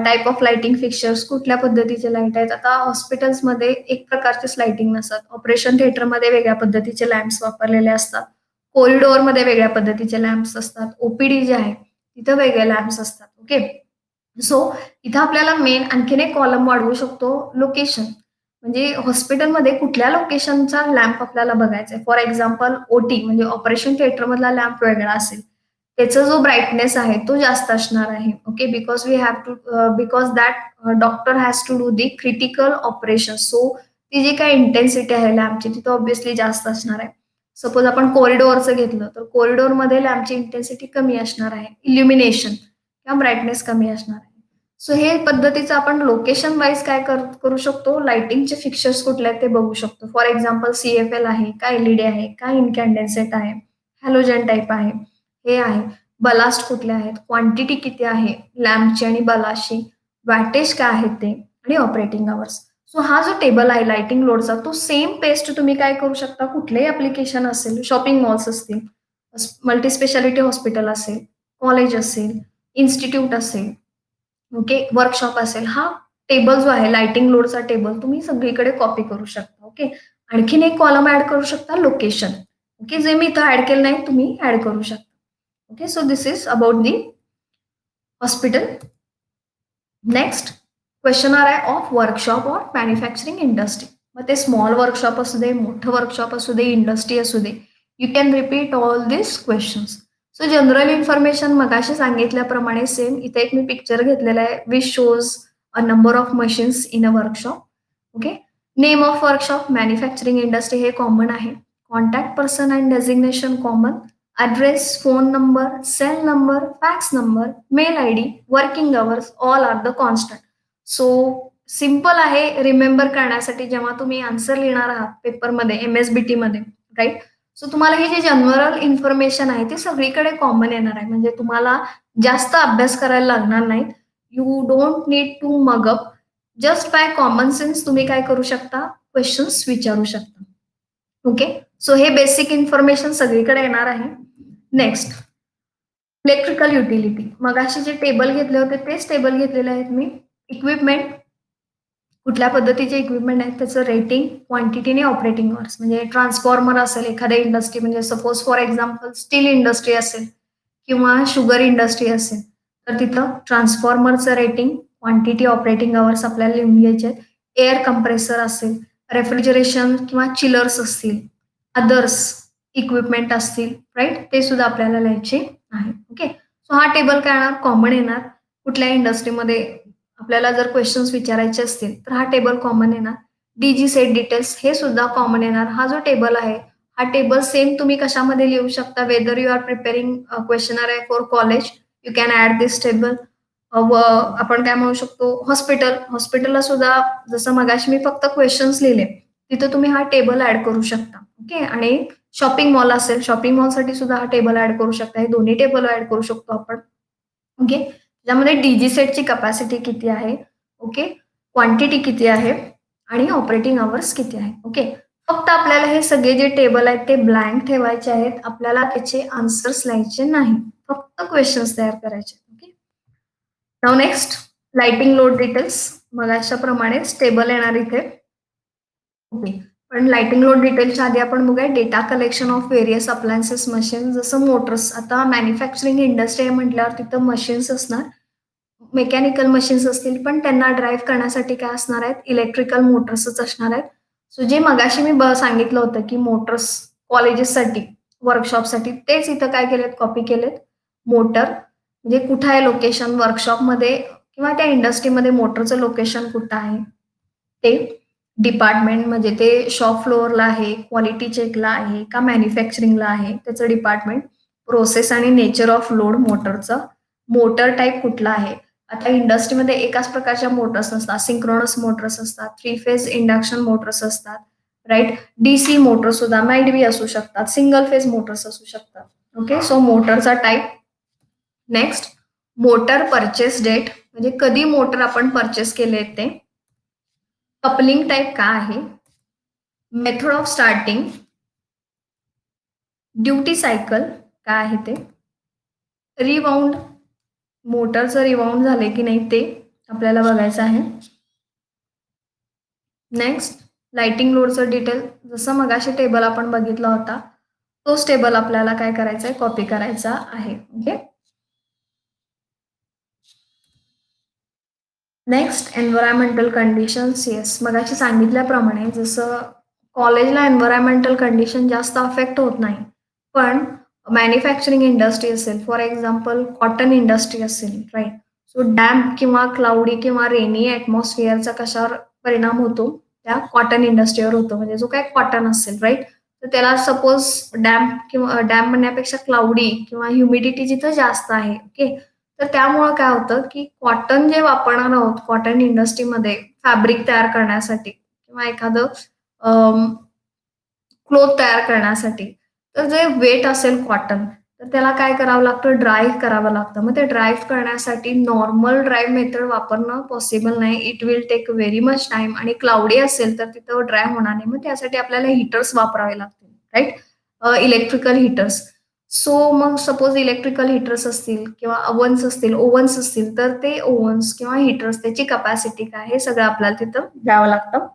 टाइप ऑफ लाइटिंग फिक्चर्स, कुठल्या पद्धतीचे लाईट आहेत. आता हॉस्पिटल्समध्ये एक प्रकारचेच लाइटिंग नसतात. ऑपरेशन थिएटरमध्ये वेगळ्या पद्धतीचे लॅम्प्स वापरलेले असतात. कॉरिडॉरमध्ये वेगळ्या पद्धतीचे लॅम्प्स असतात. ओपीडी जे आहे, तिथं वेगळे लॅम्प्स असतात. ओके. सो इथं आपल्याला मेन आणखीन एक कॉलम वाढवू शकतो, लोकेशन. म्हणजे हॉस्पिटलमध्ये कुठल्या लोकेशनचा लॅम्प आपल्याला बघायचा आहे. फॉर एक्झाम्पल ओटी म्हणजे ऑपरेशन थिएटरमधला लॅम्प वेगळा असेल. त्याचा जो ब्राईटनेस आहे तो जास्त असणार आहे. Okay. Because we have to because that doctor has to do the critical operation. So ती जी काही इंटेन्सिटी आहे लॅम्पची तिथं ऑब्व्हियसली जास्त असणार आहे. सपोज आपण कॉरिडॉरचं घेतलं तर कॉरिडॉरमध्ये लॅम्पची इंटेन्सिटी कमी असणार आहे. इल्युमिनेशन किंवा ब्राईटनेस कमी असणार आहे. सो हे पद्धतीचं आपण लोकेशन वाईज काय करू शकतो, लाइटिंगचे फिक्चर्स कुठले आहेत ते बघू शकतो. फॉर एक्झाम्पल सीएफएल आहे, का एलईडी आहे, का इनकॅन्डेन्सेट आहे, हॅलोजन टाईप आहे, हे आहे. बलास्ट कुठले आहेत, क्वांटिटी किती आहे लॅम्पची आणि बलास्टची, वॅटेज काय आहेत ते, आणि ऑपरेटिंग आवर्स. सो हा जो टेबल आहे लाइटिंग लोडचा तो सेम पेस्ट तुम्ही काय करू शकता, कुठलेही ऍप्लिकेशन असेल, शॉपिंग मॉल्स असतील, मल्टीस्पेशालिटी हॉस्पिटल असेल, कॉलेज असेल, इन्स्टिट्यूट असेल, ओके, वर्कशॉप असेल, हा टेबल जो आहे लाइटिंग लोडचा टेबल तुम्ही सगळीकडे कॉपी करू शकता. ओके. आणखीन एक कॉलम ऍड करू शकता, लोकेशन. ओके. जे मी इथं ऍड केलं नाही तुम्ही ऍड करू शकता. Okay. So this is about the hospital. Next question आ रहा है ऑफ वर्कशॉप और मॅन्युफॅक्चरिंग इंडस्ट्री. मग ते स्मॉल वर्कशॉप असू दे, मोठं वर्कशॉप असू दे, इंडस्ट्री असू दे, you can repeat all this questions. So general information मगाशी सांगितल्याप्रमाणे सेम इथे एक मी पिक्चर घेतलेला आहे which shows a number of machines in a workshop. Okay. Name of workshop manufacturing industry हे कॉमन आहे. Contact person and designation common. Address, phone number, cell number, fax number, mail I D, working hours all are the constant. So simple आहे remember करण्यासाठी जेव्हा तुम्ही answer लिहिणार आहात पेपरमध्ये, MSBT मध्ये, राईट. सो तुम्हाला हे जे जनरल इन्फॉर्मेशन आहे ते सगळीकडे कॉमन येणार आहे. म्हणजे तुम्हाला जास्त अभ्यास करायला लागणार नाही. You don't need to mug up. Just by common sense तुम्ही काय करू शकता, क्वेश्चन्स विचारू शकता. ओके. सो हे बेसिक इन्फॉर्मेशन सगळीकडे येणार आहे. Next electrical utility. मगाशी जे टेबल घेतले होते तेच टेबल घेतलेले आहेत मी. इक्विपमेंट, कुठल्या पद्धतीचे इक्विपमेंट आहेत त्याचं रेटिंग, क्वांटिटी आणि ऑपरेटिंग अवर्स. म्हणजे ट्रान्सफॉर्मर असेल एखाद्या इंडस्ट्री, म्हणजे suppose for example steel industry असेल किंवा शुगर इंडस्ट्री असेल तर तिथं ट्रान्सफॉर्मरचं रेटिंग, क्वांटिटी, ऑपरेटिंग अवर्स आपल्याला लिहून घ्यायचे आहेत. एअर कंप्रेसर असेल, रेफ्रिजरेशन किंवा चिलर्स असतील, अदर्स इक्विपमेंट असतील, राईट, ते सुद्धा आपल्याला लिहायचे आहे. ओके. सो हा टेबल काय येणार, कॉमन येणार. कुठल्या इंडस्ट्रीमध्ये आपल्याला जर क्वेश्चन्स विचारायचे असतील तर हा टेबल कॉमन येणार. डीजी सेट डिटेल्स हे सुद्धा कॉमन येणार. हा जो टेबल आहे हा टेबल सेम तुम्ही कशामध्ये लिहू शकता, whether you are preparing questionnaire आहे for college, you can add this table. व आपण काय म्हणू शकतो, हॉस्पिटलला सुद्धा जसं मगाशी मी फक्त क्वेश्चन्स लिहिले तिथं तुम्ही हा टेबल ऍड करू शकता. ओके. आणि शॉपिंग मॉल असेल, शॉपिंग मॉलसाठी सुद्धा हा टेबल ऍड करू शकता. हे दोन्ही टेबल ऍड करू शकतो आपण. ओके. त्यामध्ये डीजी सेटची कपॅसिटी किती आहे, ओके, क्वांटिटी किती आहे आणि ऑपरेटिंग अवर्स किती आहे. ओके. फक्त आपल्याला हे सगळे जे टेबल आहेत ते ब्लँक ठेवायचे आहेत. आपल्याला त्याचे आन्सर्स लिहायचे नाही, फक्त क्वेश्चन्स तयार करायचे. Okay. Now next lighting load details. मग अशाप्रमाणेच टेबल येणार इथे. ओके. पण लाइटिंग लोड डिटेलच्या आधी आपण बघूया data collection of various appliances machine. जसं मोटर्स, आता मॅन्युफॅक्चरिंग इंडस्ट्री आहे म्हटल्यावर तिथं मशीन्स असणार, मेकॅनिकल मशीन्स असतील, पण त्यांना ड्राईव्ह करण्यासाठी काय असणार आहेत, इलेक्ट्रिकल मोटर्सच असणार आहेत. सो जे मगाशी मी सांगितलं होतं की मोटर्स कॉलेजेससाठी, वर्कशॉपसाठी, तेच इथं काय केलेत, कॉपी केलेत. मोटर म्हणजे कुठं आहे लोकेशन, वर्कशॉपमध्ये किंवा त्या इंडस्ट्रीमध्ये मोटरचं लोकेशन कुठं आहे ते. डिपार्टमेंट म्हणजे ते शॉप फ्लोअरला आहे, क्वालिटी चेकला आहे का मॅन्युफॅक्चरिंगला आहे त्याचं डिपार्टमेंट. प्रोसेस आणि नेचर ऑफ लोड मोटरचं. मोटर टाईप कुठला आहे. आता इंडस्ट्रीमध्ये एकाच प्रकारच्या मोटर्स नसतात, सिंक्रोनस मोटर्स असतात, 3 फेज इंडक्शन मोटर्स असतात, राईट. डीसी मोटर सुद्धा माइट बी असू शकतात, सिंगल फेज मोटर्स असू शकतात. ओके. सो मोटरचा type. Next motor purchase date, म्हणजे कधी मोटर आपण परचेस केले ते. कपलिंग टाईप काय आहे, method of starting, duty cycle काय आहे ते, रिवाउंड, मोटरचं रिवाउंड झाले की नाही ते आपल्याला बघायचं आहे. नेक्स्ट लाइटिंग लोडचं डिटेल, जसं मगाशी टेबल आपण बघितला होता तोच टेबल आपल्याला काय करायचा आहे, कॉपी करायचा आहे. Okay. Next environmental conditions. Yes, मगाशी सांगितल्याप्रमाणे जसं कॉलेजला एन्व्हायरमेंटल कंडिशन जास्त अफेक्ट होत नाही, पण मॅन्युफॅक्चरिंग इंडस्ट्री असेल, फॉर एक्झाम्पल कॉटन इंडस्ट्री असेल, राईट. सो डॅम्प किंवा क्लाउडी किंवा रेनी ॲटमॉस्फिअरचा कशावर परिणाम होतो, त्या कॉटन इंडस्ट्रीवर होतो. म्हणजे जो काही कॉटन असेल, राईट, तर त्याला सपोज डॅम्प किंवा डॅम्प म्हणण्यापेक्षा क्लाउडी किंवा ह्युमिडिटी जिथं जास्त आहे, ओके, तर त्यामुळं काय होतं, की कॉटन जे वापरणार आहोत कॉटन इंडस्ट्रीमध्ये फॅब्रिक तयार करण्यासाठी किंवा एखादं क्लोथ तयार करण्यासाठी, तर जे वेट असेल कॉटन, तर त्याला काय करावं लागतं, ड्राय करावं लागतं. मग ते ड्राय करण्यासाठी नॉर्मल ड्राय मेथड वापरणं पॉसिबल नाही. It will take very much time आणि क्लाउडी असेल तर तिथं ड्राय होणार नाही. मग त्यासाठी आपल्याला हीटर्स वापरावे लागतील, राइट? Electrical heaters. सो मग सपोज इलेक्ट्रिकल हीटर्स असतील किंवा ओव्हन्स असतील, तर ते ओव्हन्स किंवा हीटर्स त्याची कपॅसिटी काय हे सगळं आपल्याला तिथं द्यावं लागतं.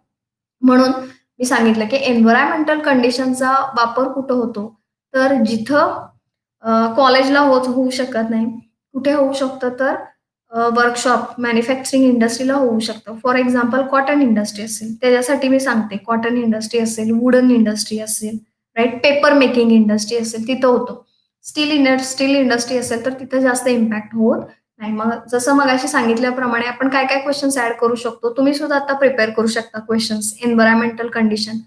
म्हणून मी सांगितलं, की एन्व्हायर्नमेंटल कंडिशनचा वापर कुठं होतो? तर जिथं कॉलेजला होऊ शकत नाही. कुठे होऊ शकतं तर वर्कशॉप, मॅन्युफॅक्चरिंग इंडस्ट्रीला होऊ शकतं. फॉर एक्झाम्पल कॉटन इंडस्ट्री असेल, त्याच्यासाठी मी सांगते कॉटन इंडस्ट्री असेल, वुडन इंडस्ट्री असेल, राइट, पेपर मेकिंग इंडस्ट्री असेल तिथं होतो. स्टील इंडस्ट्री असेल तर तिथं जास्त इम्पॅक्ट होत नाही. मग जसं मगाशी सांगितल्याप्रमाणे आपण काय-काय क्वेशन्स ॲड करू शकतो. तुम्ही सुद्धा आता प्रिपेअर करू शकता questions. Environmental condition,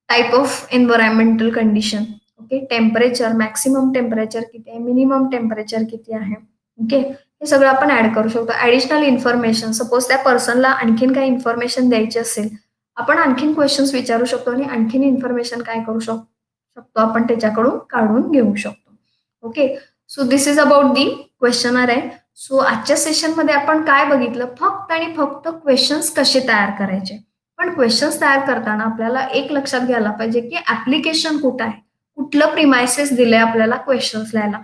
type of environmental condition, okay. Temperature, maximum temperature किती आहे, मिनिमम टेम्परेचर किती आहे, ओके. हे सगळं आपण ॲड करू शकतो. ॲडिशनल इन्फॉर्मेशन, सपोज त्या पर्सनला आणखीन काही इन्फॉर्मेशन द्यायची असेल, आपण आणखीन क्वेशन्स विचारू शकतो आणि आणखीन इन्फॉर्मेशन काय करू शकतो आपण त्याच्याकडून काढून घेऊ शकतो. Okay. So this is about the questionnaire आहे. सो आजच्या सेशनमध्ये आपण काय बघितलं, फक्त आणि फक्त क्वेशन्स कसे तयार करायचे. पण क्वेशन्स तयार करताना आपल्याला एक लक्षात घ्यायला पाहिजे, की ॲप्लिकेशन कुठं आहे? कुठलं प्रिमाइसेस दिलंय आपल्याला क्वेशन्स लिहायला.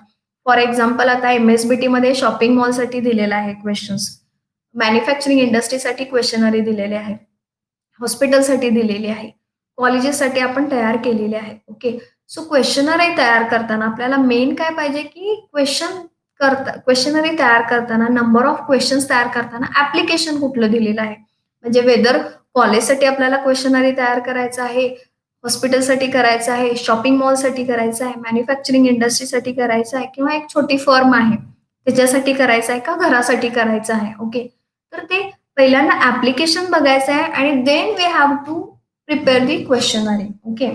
फॉर एक्झाम्पल आता एम-एस-बी-टीमध्ये शॉपिंग मॉलसाठी दिलेलं आहे क्वेशन्स. मॅन्युफॅक्चरिंग इंडस्ट्रीसाठी क्वेशनरी दिलेले आहे. हॉस्पिटलसाठी दिलेली आहे. कॉलेजेससाठी आपण तयार केलेले आहे. ओके. सो क्वेशनरी तयार करताना आपल्याला मेन काय पाहिजे, की क्वेशनरी तयार करताना नंबर ऑफ क्वेशन्स तयार करताना ॲप्लिकेशन कुठलं दिलेलं आहे. म्हणजे वेदर कॉलेजसाठी आपल्याला क्वेशनरी तयार करायचं आहे, हॉस्पिटलसाठी करायचं आहे, शॉपिंग मॉलसाठी करायचं आहे, मॅन्युफॅक्चरिंग इंडस्ट्रीसाठी करायचं आहे किंवा एक छोटी फर्म आहे, त्याच्यासाठी करायचं आहे का घरासाठी करायचं आहे. ओके. तर ते पहिल्यांदा ॲप्लिकेशन बघायचं आहे आणि then we have to prepare the questionnaire. Okay.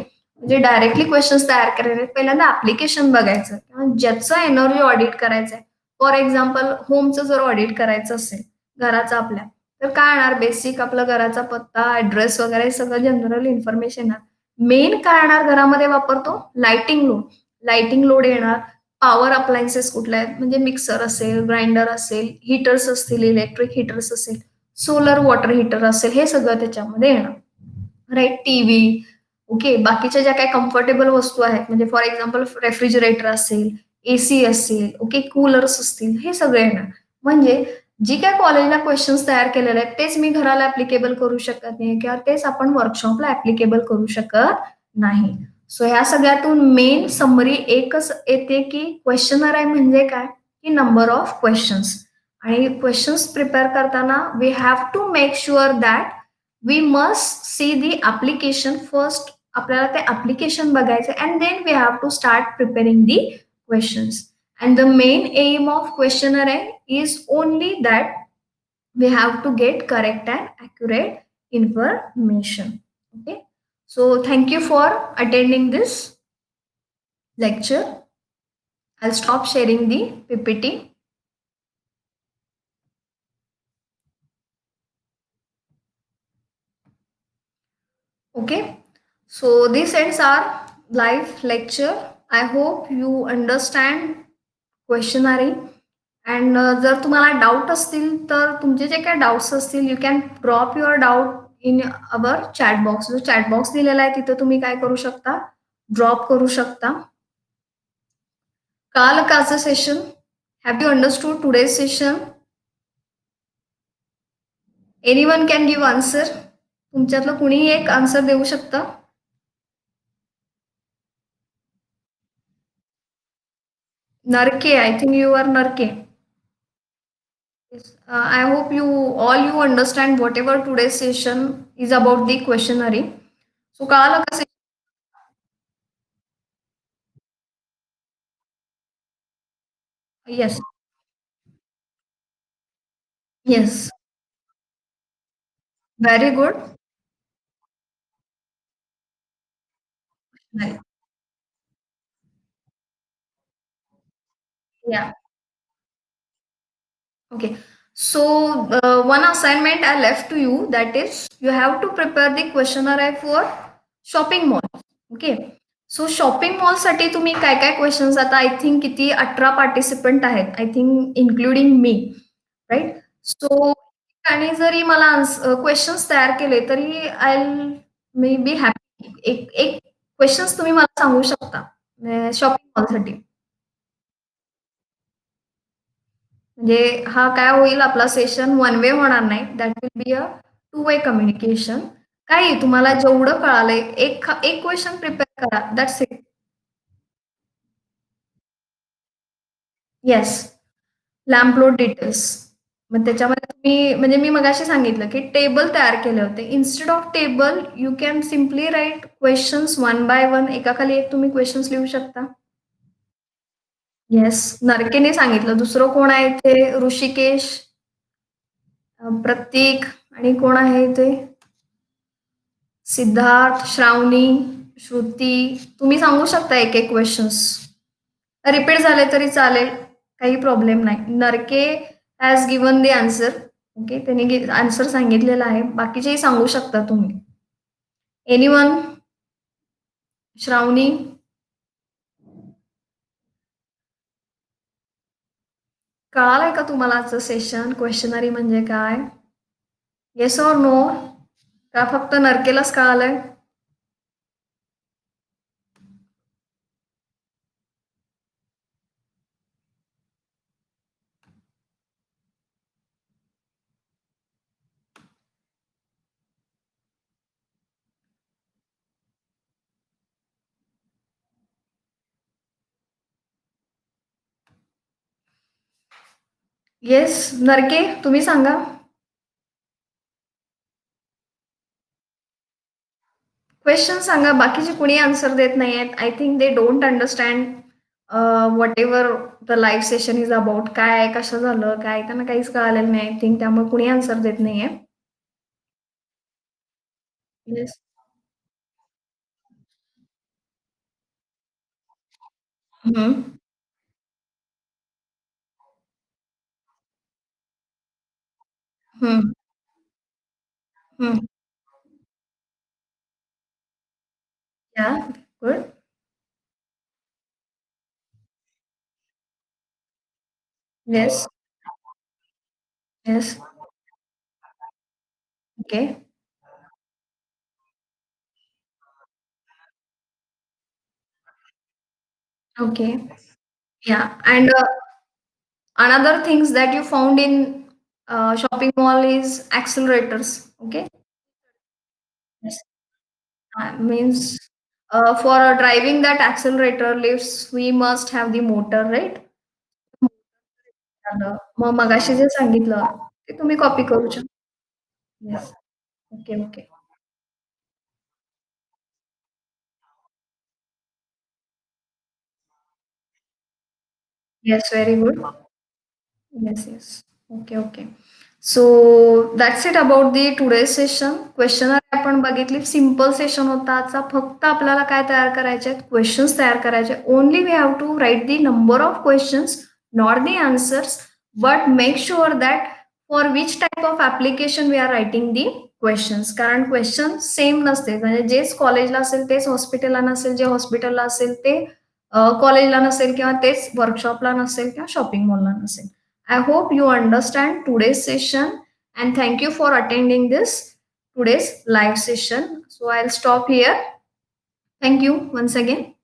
म्हणजे डायरेक्टली क्वेशन्स तयार करायचे पहिल्यांदा ॲप्लिकेशन बघायचं किंवा ज्याचं एनर्जी ऑडिट करायचं आहे. फॉर एक्झाम्पल होमचं जर ऑडिट करायचं असेल, घराचं आपल्या, तर काय येणार, बेसिक आपलं घराचा पत्ता, ॲड्रेस वगैरे सगळं जनरल इन्फॉर्मेशन येणार. मेन काय येणार घरामध्ये वापरतो, लाइटिंग लोड. लाइटिंग लोड येणार. पॉवर अप्लायन्सेस कुठल्या आहेत, म्हणजे मिक्सर असेल, ग्राइंडर असेल, हीटर्स असतील, इलेक्ट्रिक हीटर्स असेल, सोलर वॉटर हीटर असेल, हे सगळं त्याच्यामध्ये येणार. राइट. TV, okay. बाकीच्या ज्या काही कम्फर्टेबल वस्तू आहेत, म्हणजे फॉर एक्झाम्पल रेफ्रिजरेटर असेल, एसी असेल, ओके, कूलर्स असतील, हे सगळे येणार. म्हणजे जी काय कॉलेजला क्वेशन्स तयार केलेले आहेत, तेच मी घराला ॲप्लिकेबल करू शकत नाही किंवा तेच आपण वर्कशॉपला ॲप्लिकेबल करू शकत नाही. सो ह्या सगळ्यातून मेन समरी एकच येते, की क्वेशनर आहे म्हणजे काय, की नंबर ऑफ क्वेशन्स. आणि क्वेशन्स प्रिपेअर करताना we have to make sure that we must see the application first. आपल्याला ते ॲप्लिकेशन बघायचं and then we have to start preparing the questions. And the main aim of questionnaire is only that we have to get correct and accurate information. Okay. So thank you for attending this lecture. I'll stop sharing the PPT. Okay. So this ends our live lecture. I hope you understand questionnaire. And जर तुम्हाला doubt असतील तर तुमचे जे काही doubts असतील you can drop your doubt in our chat box. जो chat box दिलेला आहे तिथं तुम्ही काय करू शकता? ड्रॉप करू शकता. काल काचं session? Have you understood today's session? Anyone can give answer? तुमच्यातलं कुणीही एक आन्सर देऊ शकतं? Narke, I think you are नरके. Yes. I hope you understand whatever today's session is about the questionnaire. So कळालं का? Yes. Yes. Very good. Right. Yeah. Okay. So one assignment I left to you, that is you have to prepare the questionnaire for shopping mall. Okay. So shopping मॉलसाठी तुम्ही काय काय questions, आता I think किती 18 participant आहेत, I think including मी, right? So आणि जरी मला क्वेश्चन्स तयार केले तरी आय मे बी हॅपी. एक एक क्वेश्चन्स तुम्ही मला सांगू शकता शॉपिंग मॉलसाठी. म्हणजे हा काय होईल, आपला सेशन वन वे होणार नाही. That will be a two way communication. काही तुम्हाला जेवढं कळालंय एक एक क्वेश्चन प्रिपेअर करा, that's it. Yes. Lamp load details. मग त्याच्यामध्ये तुम्ही, म्हणजे मी मगाशी सांगितलं की टेबल तयार केले होते. Instead of table you can simply write questions one by one. एकाखाली एक तुम्ही क्वेश्चन्स लिहू शकता. येस. नरकेने सांगितलं. दुसरं कोण आहे इथे? ऋषिकेश, प्रतीक, आणि कोण आहे इथे? सिद्धार्थ, श्रावणी, श्रुती. तुम्ही सांगू शकता एक एक क्वेश्चन्स. रिपीट झाले तरी चालेल, काही प्रॉब्लेम नाही. नरके has given the answer. Okay, त्यांनी आन्सर सांगितलेला आहे. बाकीचेही सांगू शकता तुम्ही. एनीवन? श्रावणी? कळालंय का तुम्हाला आजचं सेशन? क्वेश्चनरी म्हणजे काय? Yes or no? का फक्त नरकेलाच कळालंय? येस. नरके, तुम्ही सांगा. क्वेश्चन सांगा. बाकीचे कुणी आन्सर देत नाहीयेत. I think they don't understand what ever the live session is about. काय, कसं झालं, काय, त्यांना काहीच कळालेलं नाही आय थिंक. त्यामुळे कुणी आन्सर देत नाहीये. येस. हं, हं, हं. या, good. Yes, yes. Okay, okay. या, and another things that you found in shopping mall is accelerators. Okay. Yes. Means for driving that accelerator lifts, we must have the motor, right? झालं. मग मगाशी जे सांगितलं ते तुम्ही कॉपी करू शकता. Yes. Okay, okay. Yes, very good. Yes, yes. Okay, okay. So that's it about the today session. Questionnaire आपण बघितली. सिंपल सेशन होता आजचा. फक्त आपल्याला काय तयार करायचे आहेत? क्वेश्चन्स तयार करायचे. Only we have to write the number of questions, not the answers. But make sure that for which type of application we are writing the questions. कारण क्वेश्चन सेम नसते. म्हणजे जेच कॉलेजला असेल तेच हॉस्पिटलला नसेल, जे हॉस्पिटलला असेल ते कॉलेजला नसेल, किंवा तेच वर्कशॉपला नसेल, किंवा शॉपिंग मॉलला नसेल. I hope you understand today's session and thank you for attending this. today's live session. So I'll stop here. Thank you once again.